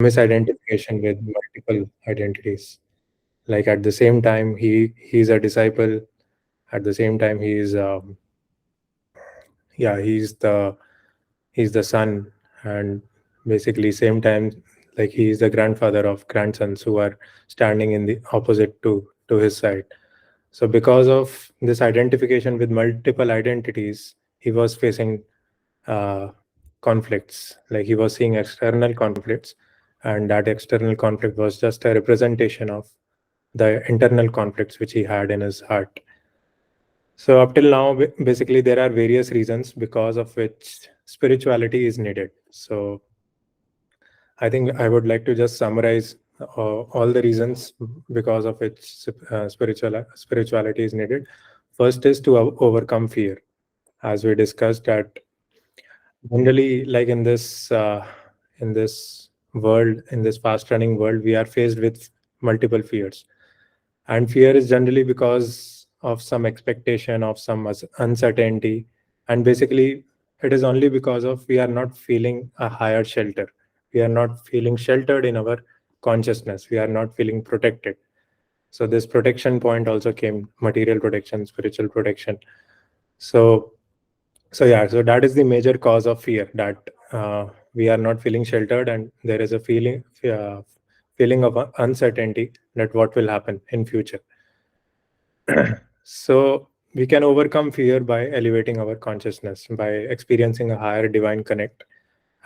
misidentification with multiple identities. Like at the same time, he's a disciple. At the same time, he's the son, and basically same time, like he is the grandfather of grandsons who are standing in the opposite to his side. So because of this identification with multiple identities, he was facing uh, conflicts. Like he was seeing external conflicts, and that external conflict was just a representation of the internal conflicts which he had in his heart. So up till now, basically there are various reasons because of which spirituality is needed. So I think I would like to just summarize all the reasons because of which spirituality is needed. First is to overcome fear, as we discussed that generally, like in this world, in this fast-running world, we are faced with multiple fears, and fear is generally because of some expectation of some uncertainty, and basically it is only because of we are not feeling a higher shelter. We are not feeling sheltered in our consciousness. We are not feeling protected. So this protection point also came: material protection, spiritual protection. So so that is the major cause of fear, that we are not feeling sheltered, and there is a feeling of uncertainty that what will happen in future. So we can overcome fear by elevating our consciousness, by experiencing a higher divine connect,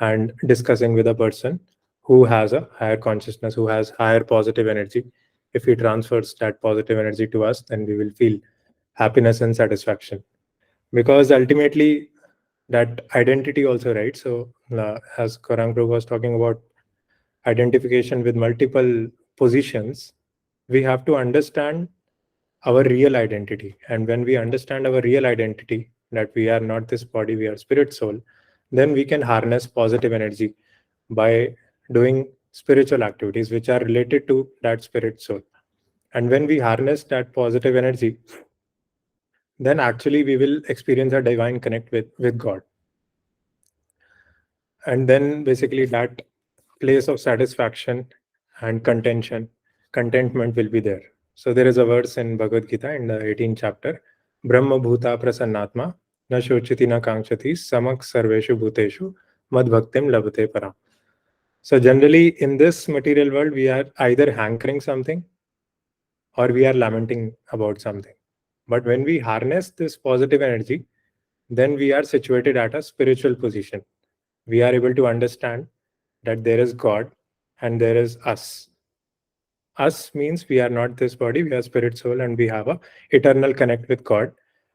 and discussing with a person who has a higher consciousness, who has higher positive energy. If he transfers that positive energy to us, then we will feel happiness and satisfaction, because ultimately that identity also, right? So as Karang Prabhu was talking about identification with multiple positions, we have to understand our real identity. And when we understand our real identity, that we are not this body, we are spirit soul, then we can harness positive energy by doing spiritual activities which are related to that spirit soul. And when we harness that positive energy, then actually we will experience a divine connect with God. And then basically that place of satisfaction and contentment will be there. So there is a verse in Bhagavad Gita in the 18th chapter: Brahma Bhuta Prasannatma na shochiti na kangchati samak sarveshu bhuteshu mad bhaktim labhate param. So generally in this material world, we are either hankering something or we are lamenting about something. But when we harness this positive energy, then we are situated at a spiritual position. We are able to understand that there is God and there is us. Us means we are not this body, we are spirit soul, and we have a eternal connect with God,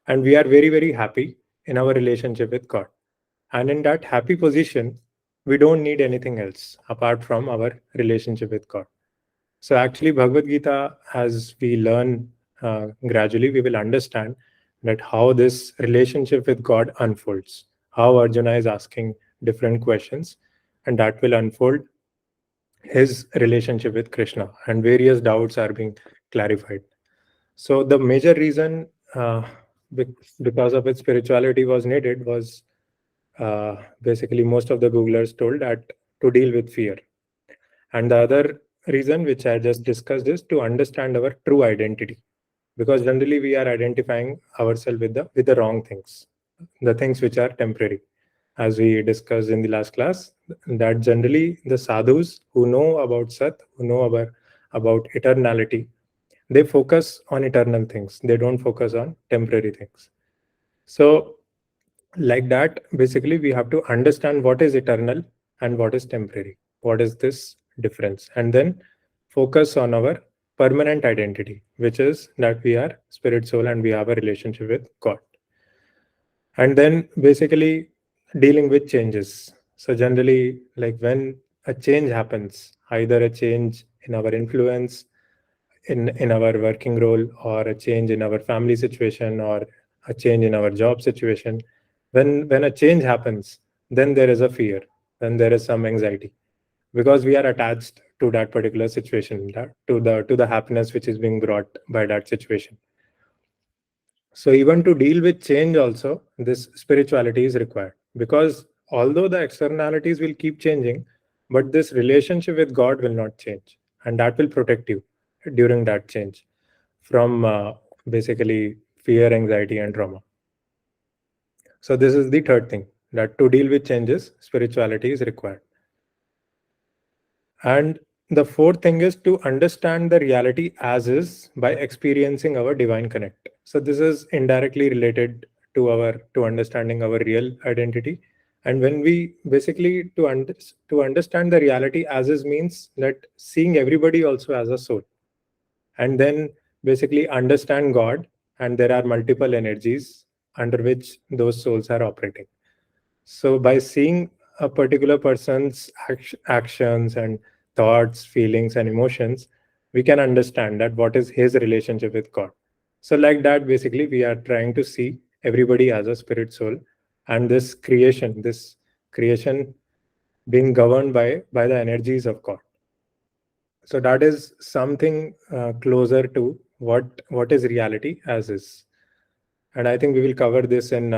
and we are very very happy in our relationship with God. And in that happy position, we don't need anything else apart from our relationship with God. So actually Bhagavad Gita, as we learn gradually, we will understand that how this relationship with God unfolds, how Arjuna is asking different questions, and that will unfold his relationship with Krishna, and various doubts are being clarified. So the major reason because of its spirituality was needed was basically most of the Googlers told that to deal with fear. And the other reason, which I just discussed, is to understand our true identity, because generally we are identifying ourselves with the wrong things, the things which are temporary. As we discussed in the last class, that generally the sadhus who know about Sat, who know about eternality, they focus on eternal things. They don't focus on temporary things. So, like that, basically, we have to understand what is eternal and what is temporary. What is this difference? And then focus on our permanent identity, which is that we are spirit soul and we have a relationship with God. And then basically dealing with changes. So generally, like when a change happens, either a change in our influence, in our working role, or a change in our family situation, or a change in our job situation, when a change happens, then there is a fear, then there is some anxiety, because we are attached to that particular situation, to the happiness which is being brought by that situation. So even to deal with change also, this spirituality is required, because although the externalities will keep changing, but this relationship with God will not change, and that will protect you during that change from basically fear, anxiety, and trauma. So this is the third thing, that to deal with changes, spirituality is required. And the fourth thing is to understand the reality as is by experiencing our divine connect. So this is indirectly related to understanding our real identity. And when we basically to understand the reality as is means that seeing everybody also as a soul, and then basically understand God, and there are multiple energies under which those souls are operating. So by seeing a particular person's actions and thoughts, feelings, and emotions, we can understand that what is his relationship with God. So like that, basically, we are trying to see everybody as a spirit soul, and this creation being governed by the energies of God. So that is something closer to what is reality as is. And I think we will cover this in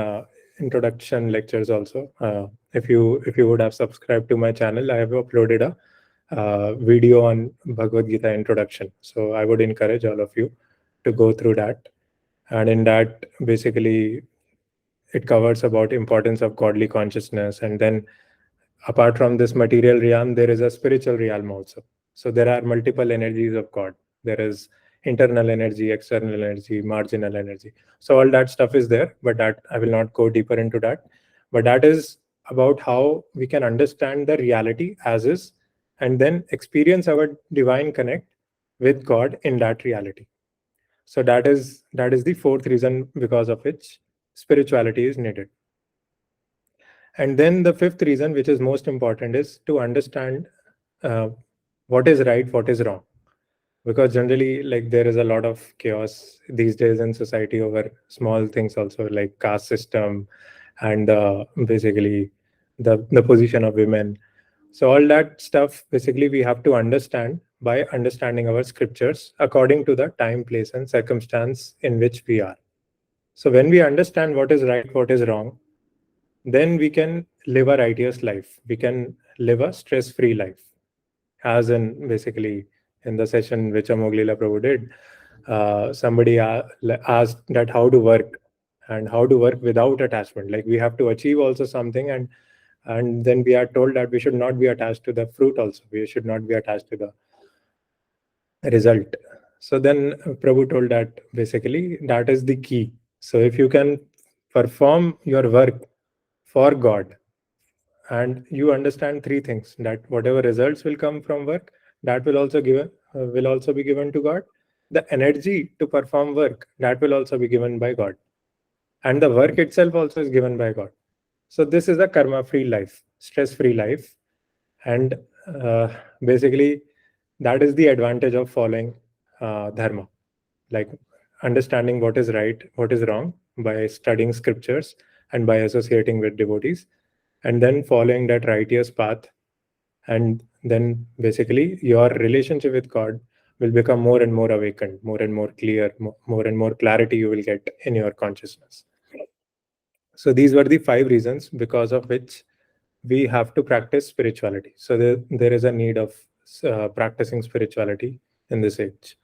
introduction lectures also. If you would have subscribed to my channel, I have uploaded a video on Bhagavad Gita introduction. So I would encourage all of you to go through that. And in that, basically, it covers about importance of godly consciousness. And then apart from this material realm, there is a spiritual realm also. So there are multiple energies of God. There is internal energy, external energy, marginal energy. So all that stuff is there, but that I will not go deeper into that. But that is about how we can understand the reality as is, and then experience our divine connect with God in that reality. So that is the fourth reason because of which spirituality is needed. And then the fifth reason, which is most important, is to understand uh, what is right, what is wrong. Because generally, like, there is a lot of chaos these days in society over small things also, like caste system and basically the position of women. So all that stuff, basically, we have to understand by understanding our scriptures according to the time, place, and circumstance in which we are. So when we understand what is right, what is wrong, then we can live a righteous life. We can live a stress-free life. As in, basically, in the session which Amoglila Prabhu did, somebody asked that how to work, and how to work without attachment. Like, we have to achieve also something, and then we are told that we should not be attached to the fruit also. We should not be attached to the result. So then Prabhu told that basically that is the key. So if you can perform your work for God, and you understand three things, that whatever results will come from work, that will also be given to God. The energy to perform work, that will also be given by God, and the work itself also is given by God. So this is a karma free life, stress free life. And uh, basically, that is the advantage of following dharma, like understanding what is right, what is wrong, by studying scriptures and by associating with devotees, and then following that righteous path. And then basically your relationship with God will become more and more awakened, more and more clear, more and more clarity you will get in your consciousness. So these were the five reasons because of which we have to practice spirituality. So there is a need of practicing spirituality in this age.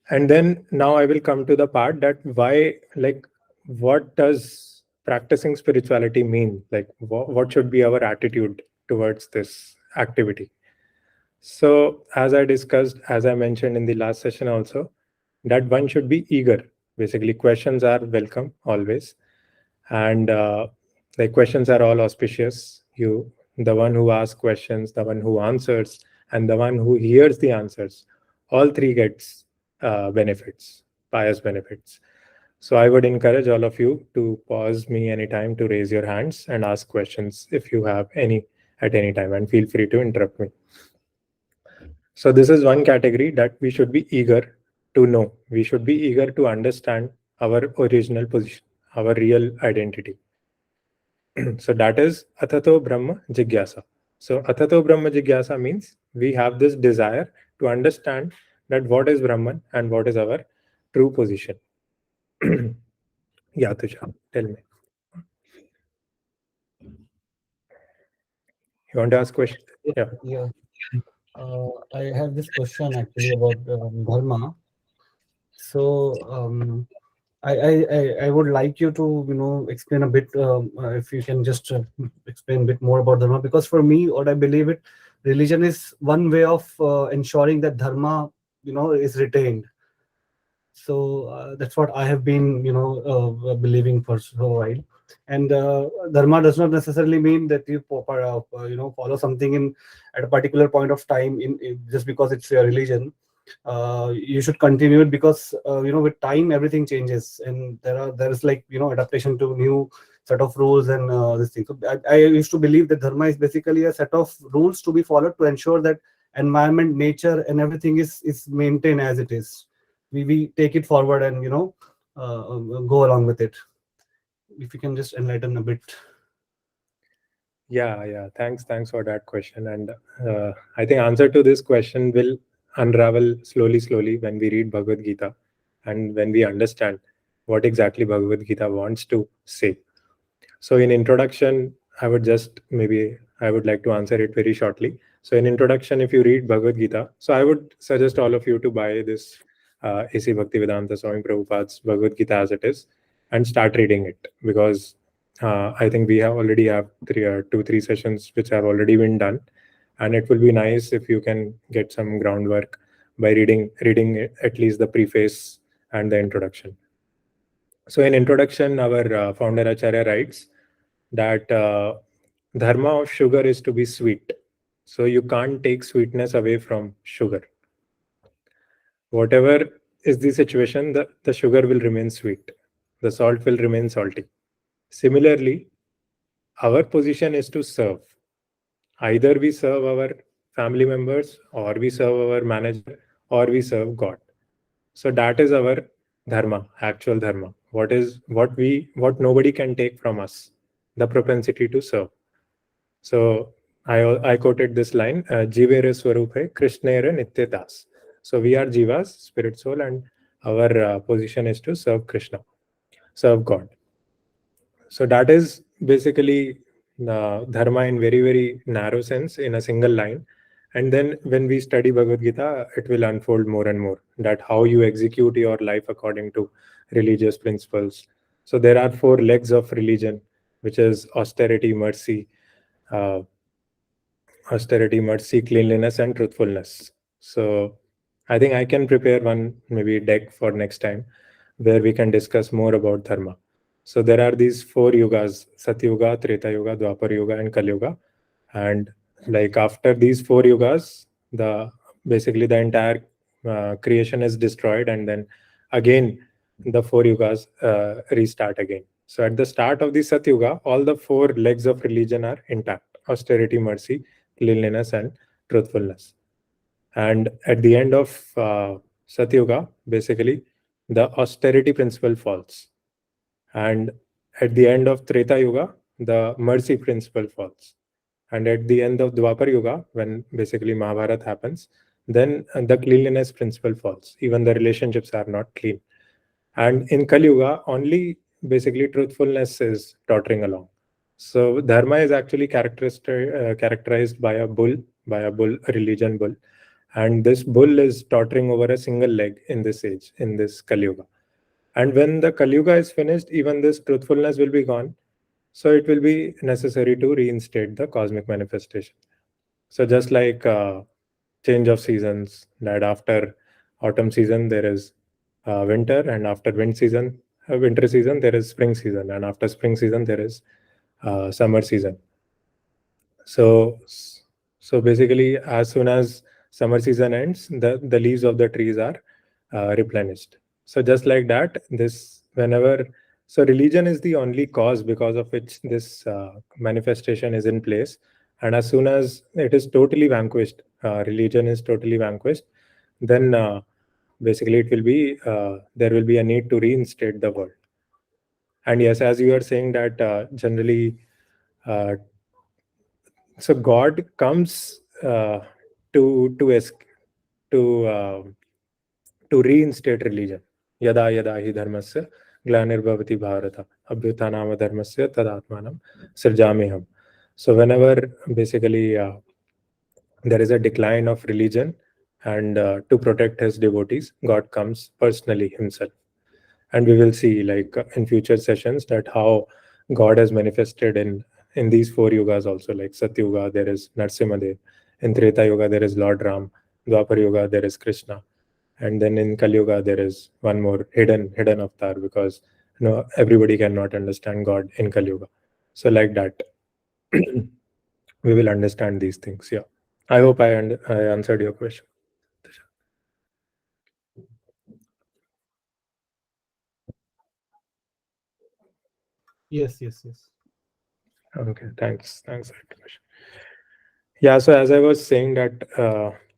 And then now I will come to the part that why, like, what does practicing spirituality mean? Like, what should be our attitude towards this activity? So, as I discussed, as I mentioned in the last session also, that one should be eager. Basically, questions are welcome always, and like, questions are all auspicious. The one who asks questions, the one who answers, and the one who hears the answers, all three gets benefits, pious benefits. So I would encourage all of you to pause me anytime to raise your hands and ask questions if you have any at any time, and feel free to interrupt me. So this is one category, that we should be eager to know. We should be eager to understand our original position, our real identity. So that is Athato Brahma Jigyasa. So Athato Brahma Jigyasa means we have this desire to understand that what is Brahman and what is our true position. Yeah, Tushar, tell me. You want to ask question? Yeah. Yeah. I have this question actually about dharma. So I would like you to explain a bit, if you can just explain a bit more about dharma, because for me what I believe it, religion is one way of ensuring that dharma is retained. So that's what I have been believing for so a while. And dharma does not necessarily mean that you follow something in at a particular point of time just because it's your religion. You should continue it because with time everything changes, and there is like adaptation to new set of rules and this thing. So I used to believe that dharma is basically a set of rules to be followed to ensure that environment, nature, and everything is maintained as it is. We take it forward and go along with it. If you can just enlighten a bit. Yeah. Thanks for that question. And I think answer to this question will unravel slowly when we read Bhagavad Gita and when we understand what exactly Bhagavad Gita wants to say. So in introduction, I would like to answer it very shortly. So in introduction, if you read Bhagavad Gita, so I would suggest all of you to buy this A.C. Bhaktivedanta Swami Prabhupada's Bhagavad Gita as it is and start reading it, because I think we have already have two, three sessions which have already been done, and it will be nice if you can get some groundwork by reading at least the preface and the introduction. So in introduction, our founder Acharya writes that dharma of sugar is to be sweet. So you can't take sweetness away from sugar. Whatever is the situation, the sugar will remain sweet. The salt will remain salty. Similarly, our position is to serve. Either we serve our family members, or we serve our manager, or we serve God. So that is our dharma, actual dharma. What nobody can take from us, the propensity to serve. So I quoted this line, Jivere Swarupe Krishnere Nityadas. So we are Jivas, spirit soul, and our position is to serve Krishna, serve God. So that is basically the dharma in very narrow sense in a single line. And then when we study Bhagavad Gita, it will unfold more and more that how you execute your life according to religious principles. So there are four legs of religion, which is austerity, uh, mercy, cleanliness, and truthfulness. So I think I can prepare one maybe deck for next time where we can discuss more about dharma. So there are these four yugas: Satyuga, Treta Yuga, Dwapar Yuga, and Kali Yuga. And like after these four yugas, the basically the entire creation is destroyed, and then again the four yugas restart again. So at the start of the Satyuga, all the four legs of religion are intact: austerity, mercy, cleanliness, and truthfulness. And at the end of Satyuga, basically the austerity principle falls. And at the end of Treta Yuga, the mercy principle falls. And at the end of Dwapar Yuga, when basically Mahabharata happens, then the cleanliness principle falls. Even the relationships are not clean. And in Kali Yuga, only basically truthfulness is tottering along. So dharma is actually characterized by a bull, a religion bull. And this bull is tottering over a single leg in this age, in this Kali Yuga. And when the Kali Yuga is finished, even this truthfulness will be gone. So it will be necessary to reinstate the cosmic manifestation. So just like change of seasons, that after autumn season there is winter, and after winter season there is spring season, and after spring season there is summer season. So basically, as soon as summer season ends, the leaves of the trees are replenished. So just like that, this whenever so religion is the only cause because of which this manifestation is in place, and as soon as it is totally vanquished, religion is totally vanquished, then basically it will be there will be a need to reinstate the world. And yes, as you are saying that generally. So God comes to to uh, to reinstate religion. Yada yada hi dharmasya glanirbhavati bharata abhyutanama dharmasya tadatmanam sirjameham. So whenever basically there is a decline of religion, and to protect his devotees, God comes personally himself. And we will see, like in future sessions, that how God has manifested in these four yugas also. Like Satyuga, there is Narsimhadev. In Treta Yuga, there is Lord Ram. Dwapar Yuga, there is Krishna. And then in Kali Yuga, there is one more hidden avatar, because everybody cannot understand God in Kali Yuga. So like that, we will understand these things. Yeah, I hope I answered your question. Yes, yes, yes. Okay, thanks for that question. Yeah, so as I was saying that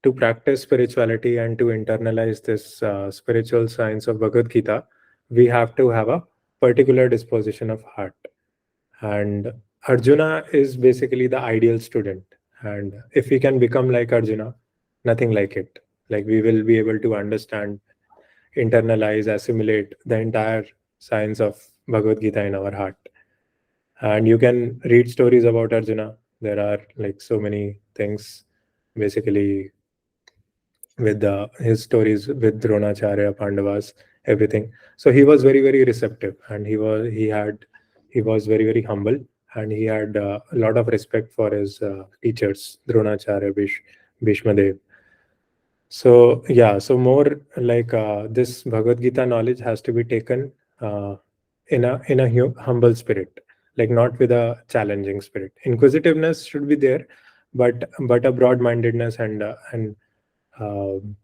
to practice spirituality and to internalize this spiritual science of Bhagavad Gita, we have to have a particular disposition of heart. And Arjuna is basically the ideal student. And if we can become like Arjuna, nothing like it. Like we will be able to understand, internalize, assimilate the entire science of Bhagavad Gita in our heart. And you can read stories about Arjuna. There are like so many things basically with his stories with Dronacharya, Pandavas, everything. So he was very receptive, and he was very humble, and he had a lot of respect for his teachers, Dronacharya, Bhishma Dev. So yeah, so more like this Bhagavad Gita knowledge has to be taken in a humble spirit, like not with a challenging spirit. Inquisitiveness should be there, but a broad-mindedness and um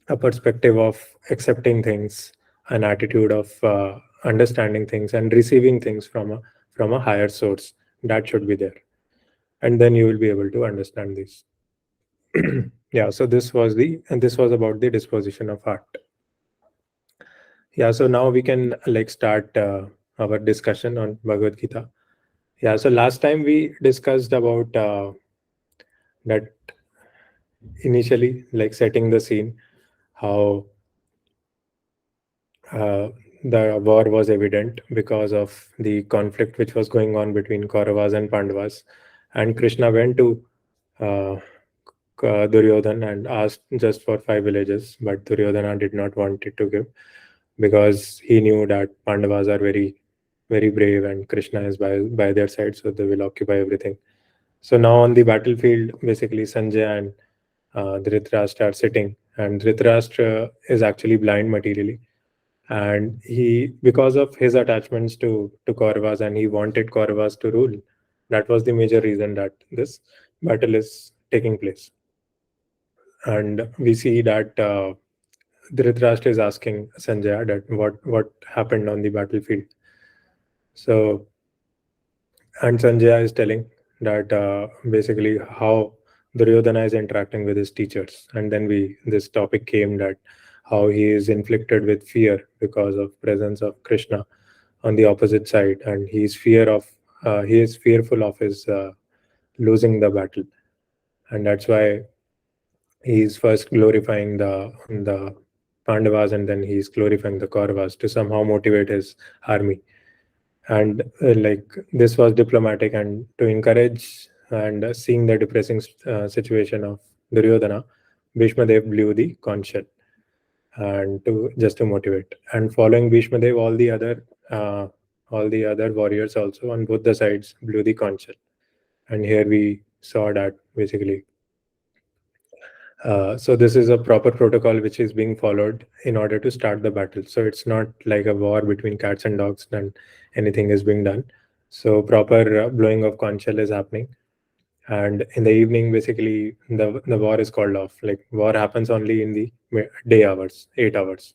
a perspective of accepting things, an attitude of understanding things and receiving things from a higher source, that should be there, and then you will be able to understand this. Yeah, so this was about the disposition of heart. Yeah, so now we can like start our discussion on Bhagavad Gita. Yeah, so last time we discussed about that initially, like setting the scene, how uh, the war was evident because of the conflict which was going on between Kauravas and Pandavas. And Krishna went to uh, Duryodhan and asked just for 5 villages, but Duryodhana did not want it to give, because he knew that Pandavas are very brave and Krishna is by their side, so they will occupy everything. So now on the battlefield, basically Sanjay and Dhritarashtra are sitting, and Dhritarashtra is actually blind materially, and he, because of his attachments to Kauravas, and he wanted Kauravas to rule. That was the major reason that this battle is taking place. And we see that Dhritarashtra is asking Sanjaya that what happened on the battlefield. So, and Sanjaya is telling that basically how Duryodhana is interacting with his teachers. And then this topic came that how he is inflicted with fear because of presence of Krishna on the opposite side, and he is fearful of his losing the battle, and that's why he is first glorifying the Pandavas, and then he's glorifying the Kauravas to somehow motivate his army. And like this was diplomatic, and to encourage, and seeing the depressing situation of Duryodhana, Bhishma Dev blew the conch shell, and to just to motivate. And following Bhishma Dev, all the other warriors also on both the sides blew the conch shell. And here we saw that basically so this is a proper protocol which is being followed in order to start the battle. So it's not like a war between cats and dogs and anything is being done. So proper blowing of conch shell is happening. And in the evening, basically, the war is called off. Like war happens only in the day hours, 8 hours.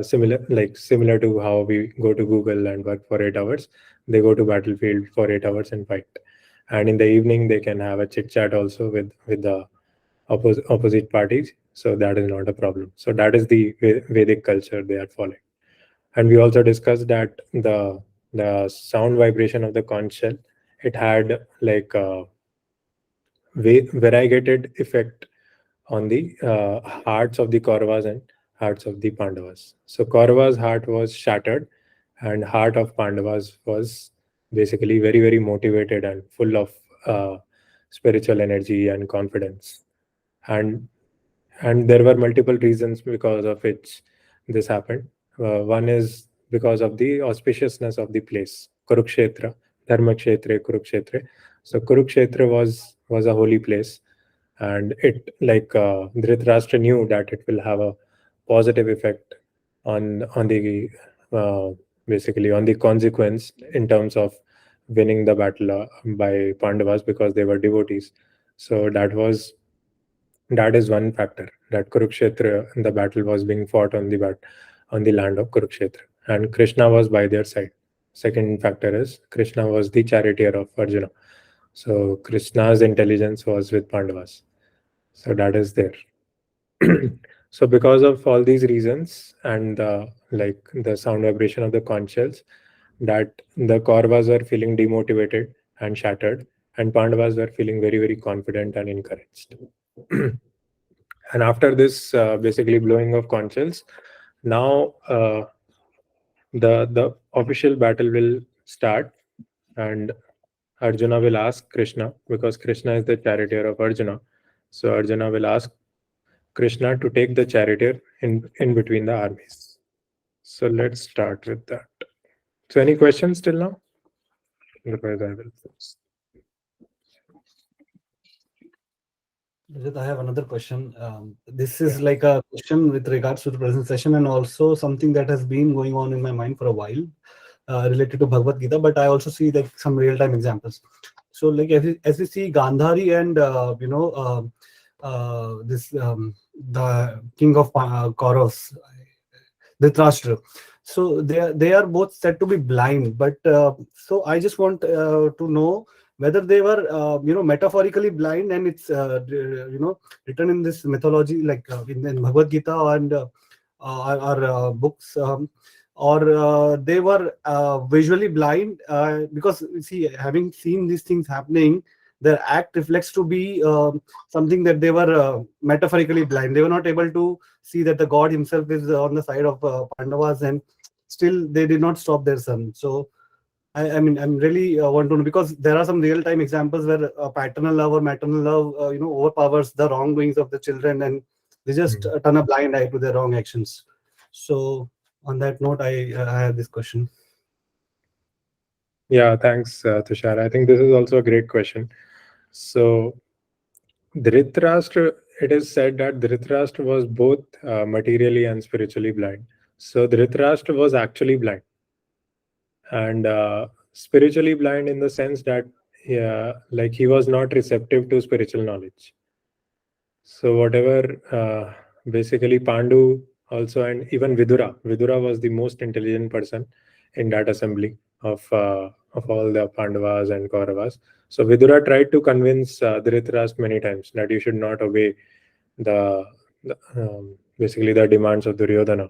Similar to how we go to Google and work for 8 hours, they go to battlefield for 8 hours and fight. And in the evening, they can have a chit chat also with the opposite parties, so that is not a problem. So that is the Vedic culture they are following. And we also discussed that the sound vibration of the conch shell, it had like a variegated effect on the hearts of the Kauravas and hearts of the Pandavas. So Kauravas heart was shattered, and heart of Pandavas was basically very, very motivated and full of spiritual energy and confidence. And there were multiple reasons because of which this happened. One is because of the auspiciousness of the place, Kurukshetra, Dharmakshetra, Kurukshetra. So Kurukshetra was a holy place, and it, like, Dhritarashtra knew that it will have a positive effect on the uh, basically on the consequence in terms of winning the battle by Pandavas, because they were devotees. So that is one factor, that Kurukshetra, the battle was being fought on the land of Kurukshetra, and Krishna was by their side. Second factor is Krishna was the charioteer of Arjuna, so Krishna's intelligence was with Pandavas. So that is there. So because of all these reasons and like the sound vibration of the conch shells, that the Kauravas were feeling demotivated and shattered, and Pandavas were feeling very, very confident and encouraged. And after this basically blowing of conch shells, now the official battle will start, and Arjuna will ask Krishna, because Krishna is the charioteer of Arjuna. So Arjuna will ask Krishna to take the charioteer in between the armies. So let's start with that. So any questions till now? Otherwise, I will first. Rajat, I have another question. This is like a question with regards to the present session, and also something that has been going on in my mind for a while, related to Bhagavad Gita. But I also see like some real-time examples. So, like as we see Gandhari and this the king of Kauravas, Dhritarashtra. So they are both said to be blind. But so I just want to know whether they were metaphorically blind, and it's written in this mythology, like in Bhagavad Gita and our books, or they were visually blind, because see, having seen these things happening, their act reflects to be something that they were metaphorically blind. They were not able to see that the god himself is on the side of Pandavas, and still they did not stop their son. So I mean, I'm really want to know, because there are some real time examples where paternal love or maternal love, overpowers the wrongdoings of the children, and they just turn a blind eye to their wrong actions. So on that note, I have this question. Yeah, thanks, Tushar. I think this is also a great question. So Dhritarashtra, it is said that Dhritarashtra was both materially and spiritually blind. So Dhritarashtra was actually blind, and spiritually blind in the sense that, yeah, like, he was not receptive to spiritual knowledge. So whatever, basically Pandu also, and even Vidura was the most intelligent person in that assembly of all the Pandavas and Kauravas. So Vidura tried to convince Dhritarashtra many times that you should not obey basically the demands of Duryodhana,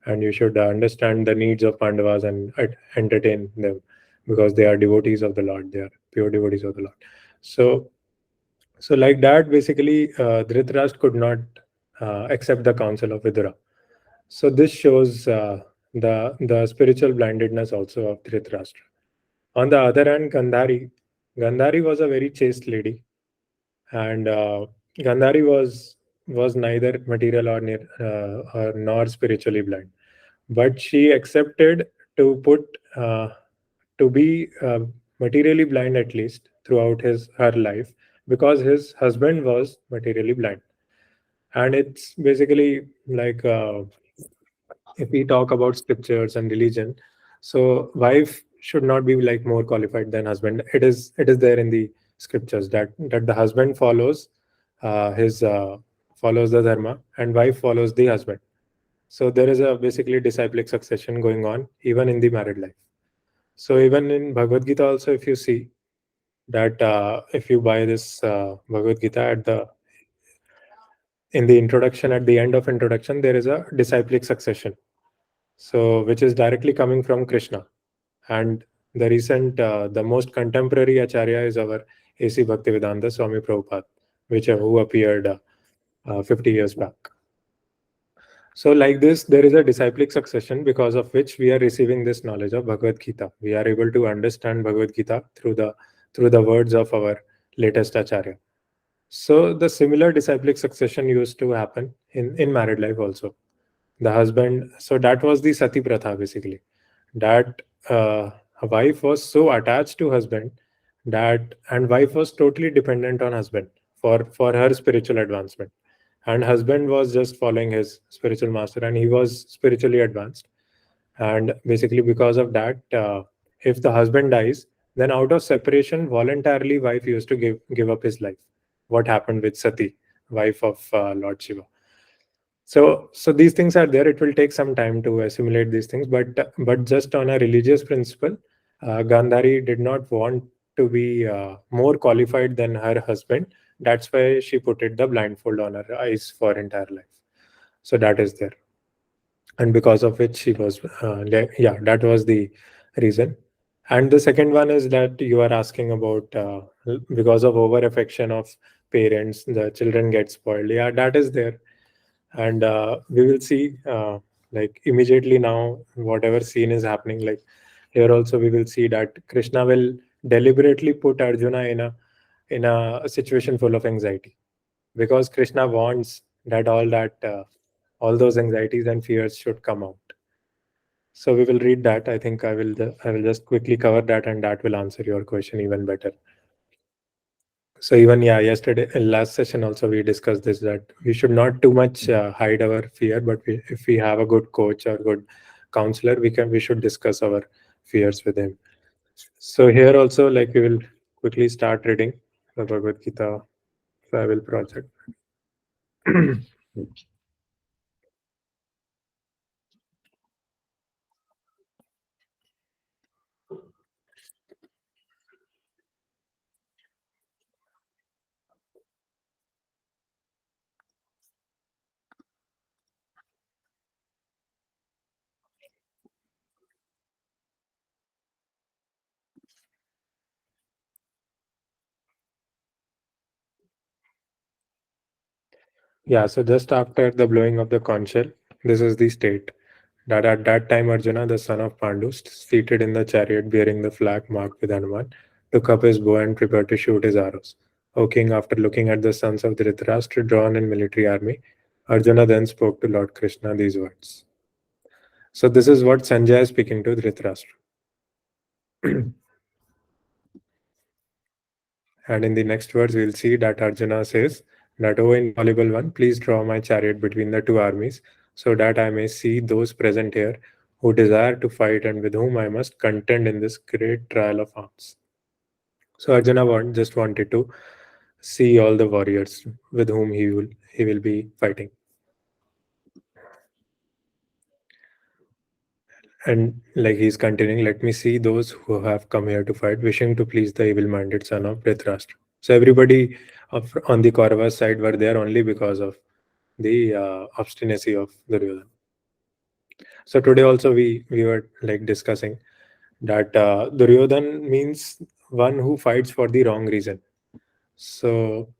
and you should understand the needs of Pandavas and entertain them, because they are devotees of the Lord. They are pure devotees of the Lord. So like that, basically, Dhritarashtra could not accept the counsel of Vidura. So this shows the spiritual blindedness also of Dhritarashtra. On the other hand, Gandhari was a very chaste lady, and Gandhari was neither material or nor spiritually blind, but she accepted to put to be materially blind, at least throughout her life, because his husband was materially blind. And it's basically like, if we talk about scriptures and religion, so wife should not be like more qualified than husband. It is there in the scriptures that the husband his follows the dharma, and wife follows the husband. So there is a basically disciplic succession going on even in the married life. So even in Bhagavad Gita also, if you see that, if you buy this Bhagavad Gita, in the introduction, at the end of introduction, there is a disciplic succession, so which is directly coming from Krishna. And the most contemporary Acharya is our A.C. Bhaktivedanta Swami Prabhupada, who appeared 50 years back. So, like this, there is a disciplic succession because of which we are receiving this knowledge of Bhagavad Gita. We are able to understand Bhagavad Gita through the words of our latest acharya. So, the similar disciplic succession used to happen in married life also. The husband, so that was the sati pratha basically. That a wife was so attached to husband that, and wife was totally dependent on husband for her spiritual advancement, and husband was just following his spiritual master and he was spiritually advanced. And basically because of that, if the husband dies, then out of separation voluntarily wife used to give up his life. What happened with Sati, wife of Lord Shiva. So these things are there. It will take some time to assimilate these things, but just on a religious principle, Gandhari did not want to be more qualified than her husband. That's why she put it the blindfold on her eyes for entire life. So that is there, and because of which she was yeah, that was the reason. And the second one is that you are asking about because of over affection of parents, the children get spoiled. Yeah, that is there. And we will see like immediately now whatever scene is happening, like here also we will see that Krishna will deliberately put Arjuna in a situation full of anxiety, because Krishna wants that all those anxieties and fears should come out. So we will read that. I think I will just quickly cover that, and that will answer your question even better. So even, yeah, yesterday in last session also we discussed this, that we should not too much hide our fear, but if we have a good coach or good counselor, we should discuss our fears with him. So here also, like, we will quickly start reading the Bhagavad Gita travel project. Yeah, so just after the blowing of the conch shell, this is the state. That at that time Arjuna, the son of Pandu, seated in the chariot bearing the flag marked with Hanuman, took up his bow and prepared to shoot his arrows. O king, after looking at the sons of Dhritarashtra drawn in military army, Arjuna then spoke to Lord Krishna these words. So this is what Sanjay is speaking to Dhritarashtra. And in the next words, we'll see that Arjuna says that, O infallible one, please draw my chariot between the two armies, so that I may see those present here who desire to fight and with whom I must contend in this great trial of arms. So Arjuna just wanted to see all the warriors with whom he will be fighting. And like he's continuing, let me see those who have come here to fight, wishing to please the evil-minded son of Dhritarashtra. So everybody on the Kaurava's side were there only because of the obstinacy of Duryodhana. So today also we were like discussing that Duryodhana means one who fights for the wrong reason. So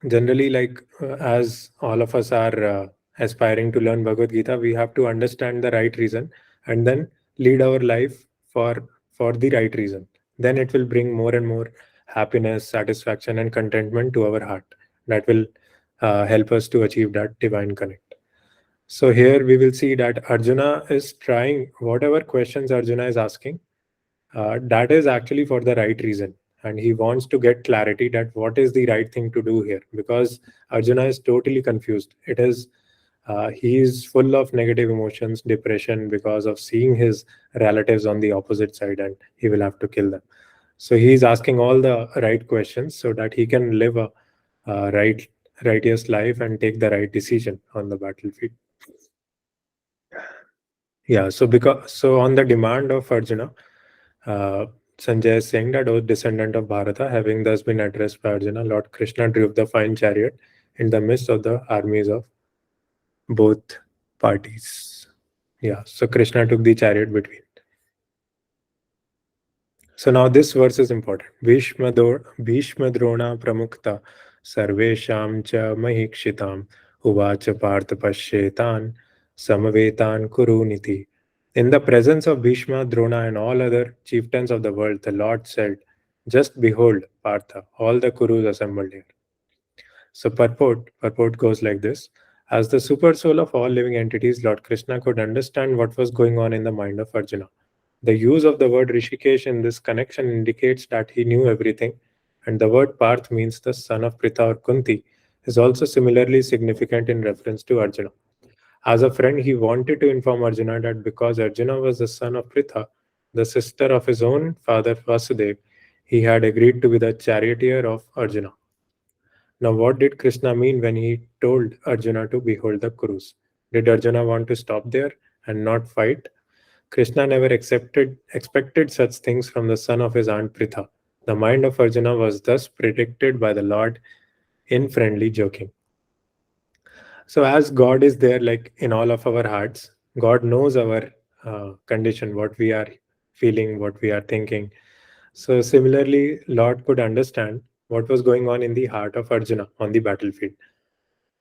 generally, like as all of us are aspiring to learn Bhagavad Gita, we have to understand the right reason and then lead our life for the right reason. Then it will bring more and more happiness, satisfaction, and contentment to our heart. That will help us to achieve that divine connect. So here we will see that Arjuna is trying whatever questions Arjuna is asking, that is actually for the right reason, and he wants to get clarity that what is the right thing to do here, because Arjuna is totally confused. It is he is full of negative emotions, depression, because of seeing his relatives on the opposite side and he will have to kill them. So he is asking all the right questions so that he can live a righteous life and take the right decision on the battlefield. Yeah, so on the demand of Arjuna, uh, Sanjay is saying that, O descendant of Bharata, having thus been addressed by Arjuna, Lord Krishna drove the fine chariot in the midst of the armies of both parties. Yeah, so Krishna took the chariot between. So now this verse is important. Bhishma Drona Pramukta Sarvesham cha Mahikshitam Uvacha Partha Pashyetan Samavetan Kuruniti. In the presence of Bhishma, Drona, and all other chieftains of the world, the Lord said, "Just behold, Partha, all the Kurus assembled here." So purport goes like this. As the super soul of all living entities, Lord Krishna could understand what was going on in the mind of Arjuna. The use of the word Rishikesh in this connection indicates that he knew everything, and the word Parth means the son of Pritha or Kunti is also similarly significant in reference to Arjuna. As a friend, he wanted to inform Arjuna that because Arjuna was the son of Pritha, the sister of his own father Vasudev, he had agreed to be the charioteer of Arjuna. Now, what did Krishna mean when he told Arjuna to behold the Kurus? Did Arjuna want to stop there and not fight? Krishna never expected such things from the son of his aunt Pritha. The mind of Arjuna was thus predicted by the Lord in friendly joking. So, as God is there, like in all of our hearts, God knows our condition, what we are feeling, what we are thinking. So, similarly, Lord could understand what was going on in the heart of Arjuna on the battlefield.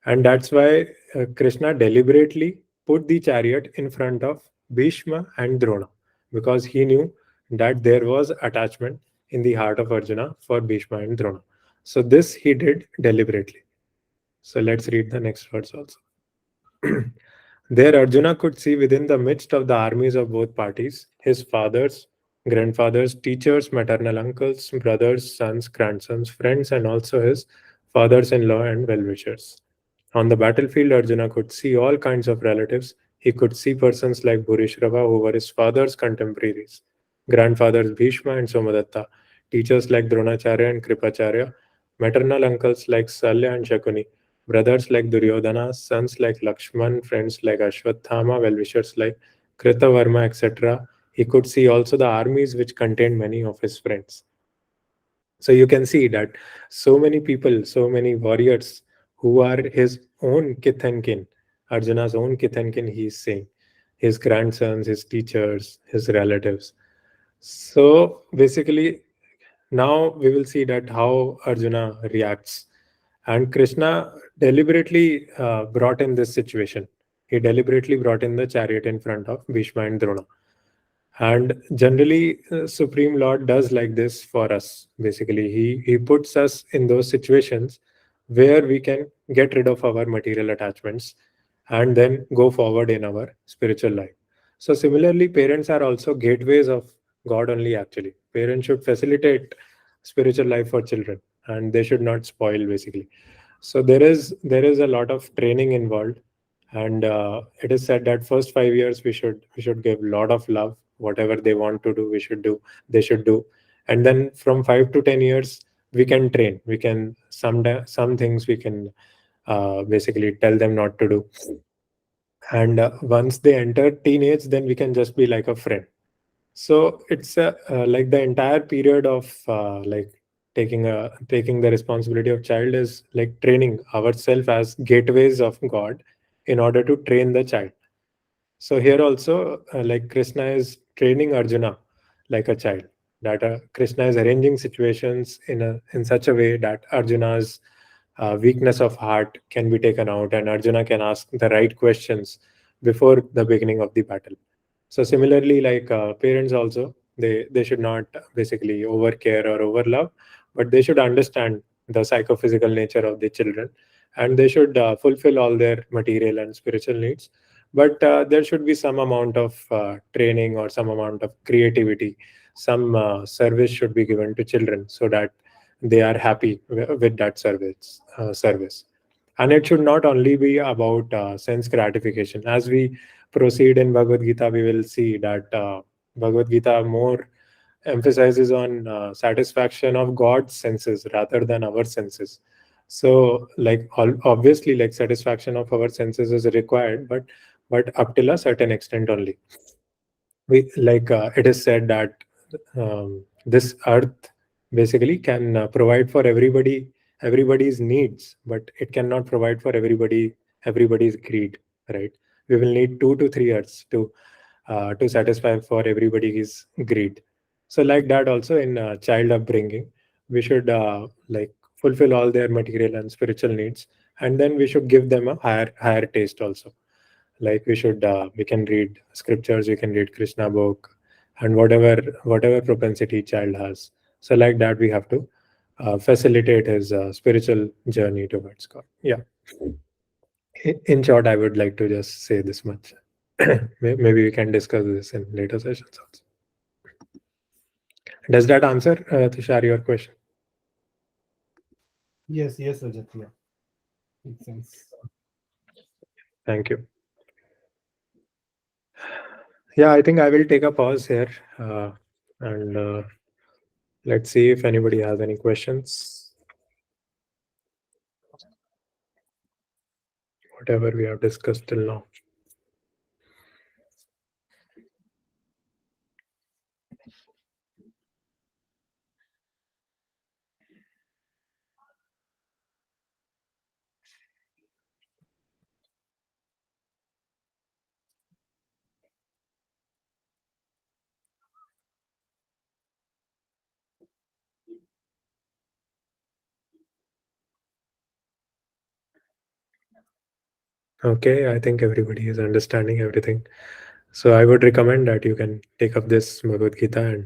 And that's why Krishna deliberately put the chariot in front of Bhishma and Drona, because he knew that there was attachment in the heart of Arjuna for Bhishma and Drona. So, this he did deliberately. So, let's read the next words also. There, Arjuna could see within the midst of the armies of both parties his fathers, grandfathers, teachers, maternal uncles, brothers, sons, grandsons, friends, and also his fathers in law and well wishers. On the battlefield, Arjuna could see all kinds of relatives. He could see persons like Bhurishrava, who were his father's contemporaries, grandfathers Bhishma and Somadatta, teachers like Dronacharya and Kripacharya, maternal uncles like Salya and Shakuni, brothers like Duryodhana, sons like Lakshman, friends like Ashwathama, well-wishers like Kritavarma, etc. He could see also the armies which contained many of his friends. So you can see that so many people, so many warriors who are his own kith and kin, Arjuna's own kith and kin, he is saying, his grandsons, his teachers, his relatives. So basically, now we will see that how Arjuna reacts. And Krishna deliberately brought in this situation. He deliberately brought in the chariot in front of Bhishma and Drona. And generally, Supreme Lord does like this for us. Basically, he puts us in those situations where we can get rid of our material attachments and then go forward in our spiritual life. So similarly, parents are also gateways of God only. Actually, parents should facilitate spiritual life for children, and they should not spoil basically. So there is a lot of training involved, and it is said that first 5 years we should give a lot of love. Whatever they want to do, we should do. They should do, and then from 5 to 10 years we can train. We can some things we can basically tell them not to do, and once they enter teenage, then we can just be like a friend. So it's like the entire period of like taking the responsibility of child is like training ourselves as gateways of God in order to train the child. So here also, like Krishna is training Arjuna like a child. That Krishna is arranging situations in such a way that Arjuna's weakness of heart can be taken out, and Arjuna can ask the right questions before the beginning of the battle. So similarly, like parents also, they should not basically over care or over love, but they should understand the psychophysical nature of the children, and they should fulfill all their material and spiritual needs. But there should be some amount of training or some amount of creativity. Some service should be given to children so that they are happy with that service. And it should not only be about sense gratification. As we proceed in Bhagavad Gita, we will see that Bhagavad Gita more emphasizes on satisfaction of God's senses rather than our senses. So, like obviously, like satisfaction of our senses is required, but up till a certain extent only. We like it is said that this earth basically can provide for everybody's needs, but it cannot provide for everybody's greed, right? We will need 2 to 3 earths to satisfy for everybody's greed. So like that also in child upbringing, we should like fulfill all their material and spiritual needs, and then we should give them a higher taste also. Like we can read scriptures, we can read Krishna book, and whatever propensity child has. So like that we have to facilitate his spiritual journey towards God. Yeah. In short, I would like to just say this much. Maybe we can discuss this in later sessions also. Does that answer, Tushar, your question? Yes, Rajat. Yeah, makes sense. Thank you. Yeah, I think I will take a pause here, and let's see if anybody has any questions. Whatever we have discussed till now. Okay, I think everybody is understanding everything. So I would recommend that you can take up this Bhagavad Gita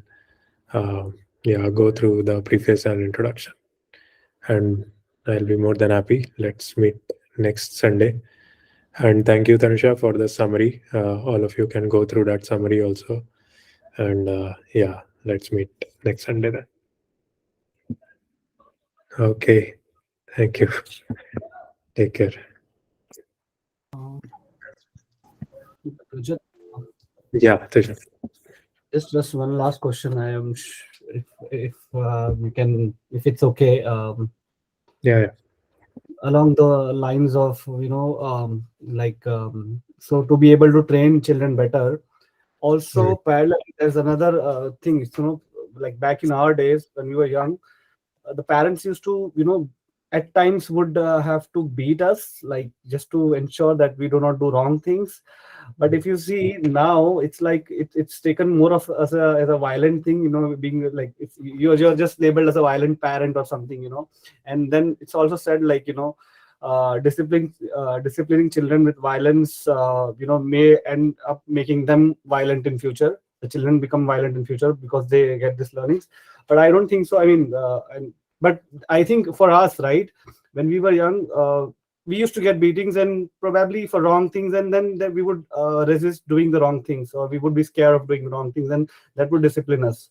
and yeah, go through the preface and introduction. And I'll be more than happy. Let's meet next Sunday. And thank you, Tanisha, for the summary. All of you can go through that summary also. And yeah, let's meet next Sunday then. Okay. Thank you. Take care. Rajat, Yeah, Tanisha. just one last question. I am if we can, if it's okay, Yeah. along the lines of so to be able to train children better. Also, parallel, there's another thing. Like back in our days when we were young, the parents used to at times would have to beat us, like just to ensure that we do not do wrong things. But if you see now, it's like it's taken more of as a violent thing, being like if you're just labeled as a violent parent or something, and then it's also said like disciplining children with violence may end up making them violent in future. The children become violent in future because they get these learnings. But I don't think so. I mean, but I think for us, right, when we were young, we used to get beatings and probably for wrong things, and then we would resist doing the wrong things, or we would be scared of doing the wrong things, and that would discipline us.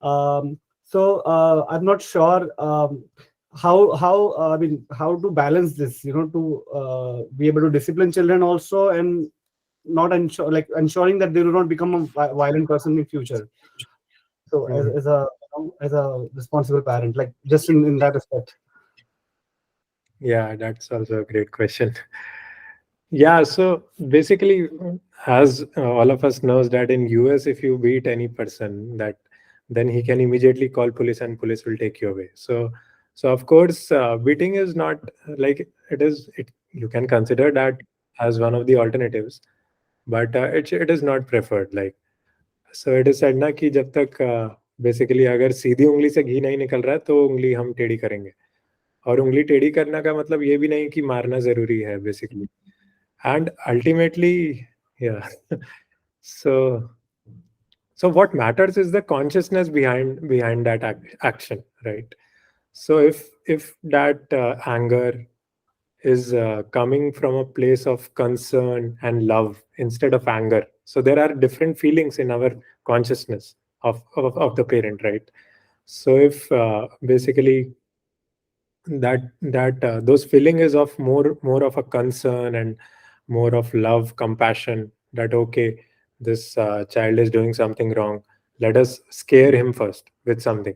I'm not sure how I mean how to balance this, to be able to discipline children also, and not ensuring that they do not become a violent person in future. So as a as a responsible parent, like just in that aspect. Yeah, that's also a great question. Yeah, so basically, as all of us knows that in US, if you beat any person, that then he can immediately call police and police will take you away. So of course, beating is not like it is. It you can consider that as one of the alternatives, but it is not preferred. Like so, it is said ना कि जब तक basically अगर सीधी उंगली से घी नहीं निकल रहा है तो उंगली हम टेढ़ी करेंगे और उंगली टेढ़ी करना का मतलब ये भी नहीं कि मारना जरूरी है basically and ultimately yeah so so what matters is the consciousness behind that action, right? So if that anger is coming from a place of concern and love instead of anger, so there are different feelings in our consciousness of the parent, right? So if basically that those feeling is of more of a concern and more of love, compassion, that okay, this child is doing something wrong, let us scare him first with something.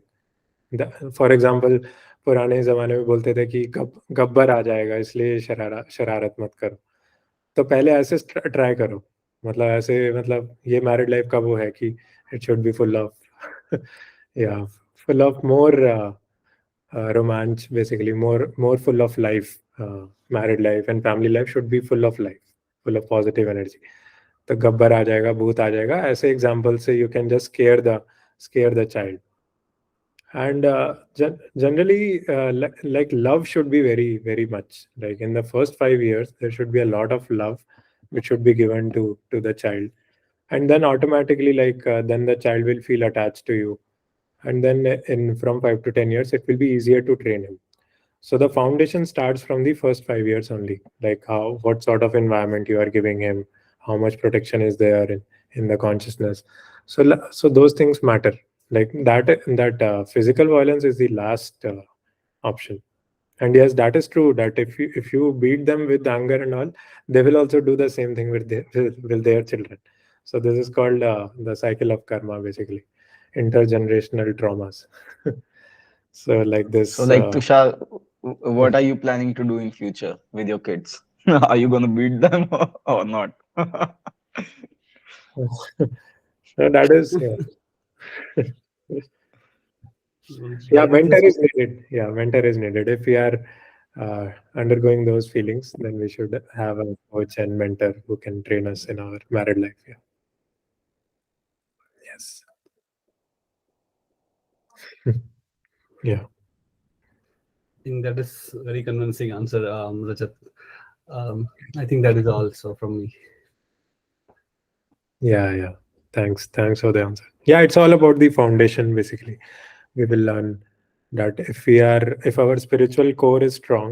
For example पुराने जमाने में बोलते थे कि गब्बर आ जाएगा इसलिए शरारत मत करो, तो पहले ऐसे ट्राई करो, मतलब ऐसे मतलब ये मैरिड लाइफ का वो है कि it should be full of या full of more romance, basically more full of life. Married life and family life should be full of life, full of positive energy. तो गब्बर आ जाएगा, भूत आ जाएगा, ऐसे एग्जाम्पल से you can just scare the child. And generally, like love should be very, very much like in the first 5 years, there should be a lot of love which should be given to the child, and then automatically, like then the child will feel attached to you, and then in from 5 to 10 years, it will be easier to train him. So the foundation starts from the first 5 years only, like how what sort of environment you are giving him, how much protection is there in the consciousness. So so those things matter. Like that physical violence is the last option. And yes, that is true. That if you beat them with anger and all, they will also do the same thing with their children. So this is called the cycle of karma, basically, intergenerational traumas. So like So this. like Tushar, what are you planning to do in future with your kids? Are you gonna beat them or not? So that is, yeah, That is mentor just is needed. Yeah, mentor is needed. If we are undergoing those feelings, then we should have a coach and mentor who can train us in our married life. Yeah. Yes. Yeah. I think that is very convincing answer, Rajat. I think that is also from me. Yeah. Yeah. Thanks for the answer. Yeah, it's all about the foundation. Basically, we will learn that if our spiritual core is strong,